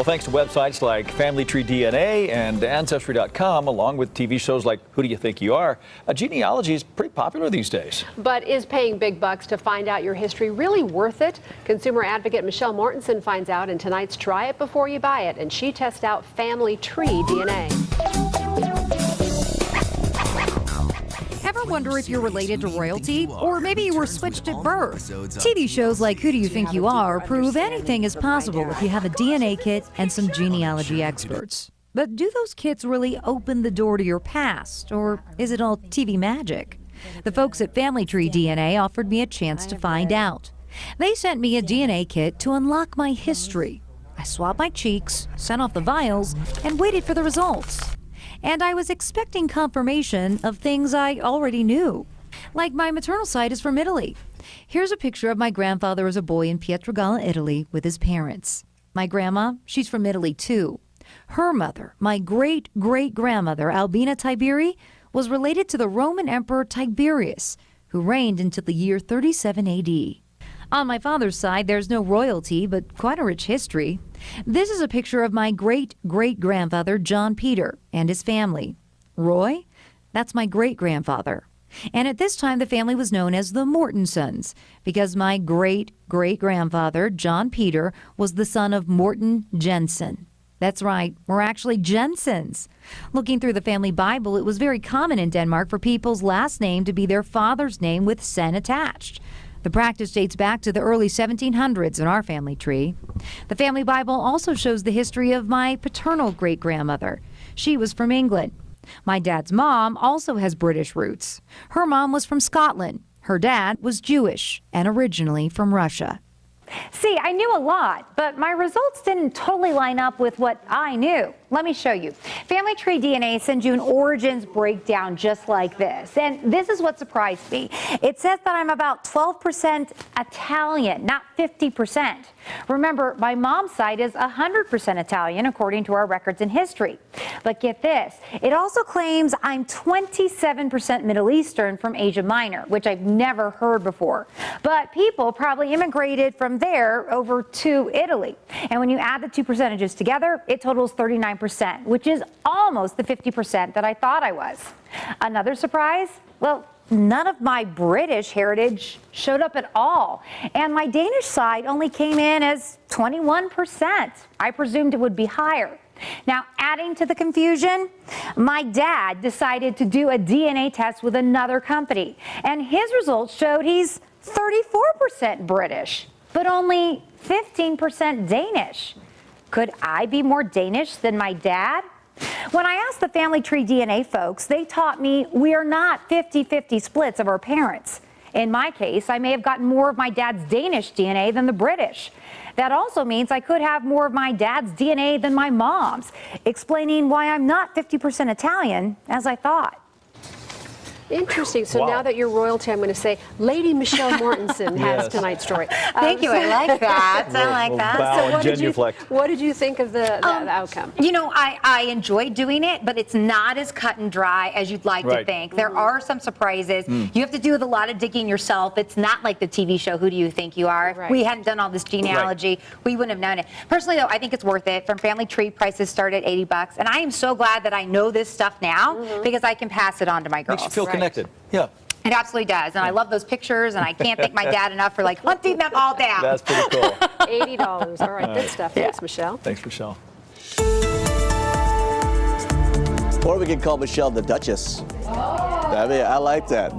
Well, thanks to websites like Family Tree DNA and Ancestry.com, along with TV shows like Who Do You Think You Are, genealogy is pretty popular these days. But is paying big bucks to find out your history really worth it? Consumer advocate Michelle Mortensen finds out in tonight's Try It Before You Buy It, and she tests out Family Tree DNA. Ever wonder if you're related to royalty? Or maybe you were switched at birth? TV shows like Who Do You Think You Are prove anything is possible if you have a DNA kit and some genealogy experts. But do those kits really open the door to your past, or is it all TV magic? The folks at Family Tree DNA offered me a chance to find out. They sent me a DNA kit to unlock my history. I swabbed my cheeks, sent off the vials, and waited for the results. And I was expecting confirmation of things I already knew. Like my maternal side is from Italy. Here's a picture of my grandfather as a boy in Pietrogalla, Italy, with his parents. My grandma, she's from Italy too. Her mother, my great-great-grandmother, Albina Tiberi, was related to the Roman Emperor Tiberius, who reigned until the year 37 AD. On my father's side, there's no royalty, but quite a rich history. This is a picture of my great-great-grandfather, John Peter, and his family. Roy? That's my great-grandfather. And at this time, the family was known as the Mortensons, because my great-great-grandfather, John Peter, was the son of Morten Jensen. That's right, we're actually Jensens. Looking through the family Bible, it was very common in Denmark for people's last name to be their father's name with sen attached. The practice dates back to the early 1700s in our family tree. The family Bible also shows the history of my paternal great-grandmother. She was from England. My dad's mom also has British roots. Her mom was from Scotland. Her dad was Jewish and originally from Russia. See, I knew a lot, but my results didn't totally line up with what I knew. Let me show you. Family Tree DNA sends you an origins breakdown just like this. And this is what surprised me. It says that I'm about 12% Italian, not 50%. Remember, my mom's side is 100% Italian, according to our records and history. But get this, it also claims I'm 27% Middle Eastern from Asia Minor, which I've never heard before. But people probably immigrated from there over to Italy. And when you add the two percentages together, it totals 39%, which is almost the 50% that I thought I was. Another surprise? Well, none of my British heritage showed up at all. And my Danish side only came in as 21%. I presumed it would be higher. Now, adding to the confusion, my dad decided to do a DNA test with another company, and his results showed he's 34% British, but only 15% Danish. Could I be more Danish than my dad? When I asked the Family Tree DNA folks, they taught me we are not 50-50 splits of our parents. In my case, I may have gotten more of my dad's Danish DNA than the British. That also means I could have more of my dad's DNA than my mom's, explaining why I'm not 50% Italian as I thought. Interesting. So Wow. now that you're royalty, I'm going to say Lady Michelle Mortensen has Yes. tonight's story. Thank you. I like that. I like We'll that. bow and genuflect. what did you think of the outcome? You know, I enjoyed doing it, but it's not as cut and dry as you'd like to Right. think. There are some surprises. You have to do with a lot of digging yourself. It's not like the TV show Who Do You Think You Are? Right. We hadn't done all this genealogy. We wouldn't have known it. Personally, though, I think it's worth it. From Family Tree, prices start at $80, and I am so glad that I know this stuff now because I can pass it on to my girls. Makes you feel Right. connected. Yeah. It absolutely does, and I love those pictures, and I can't thank my dad enough for like hunting them all down. That's pretty cool. $80. All right, good stuff. Thanks, Michelle. Thanks, Michelle. Or we could call Michelle the Duchess. I mean, I like that.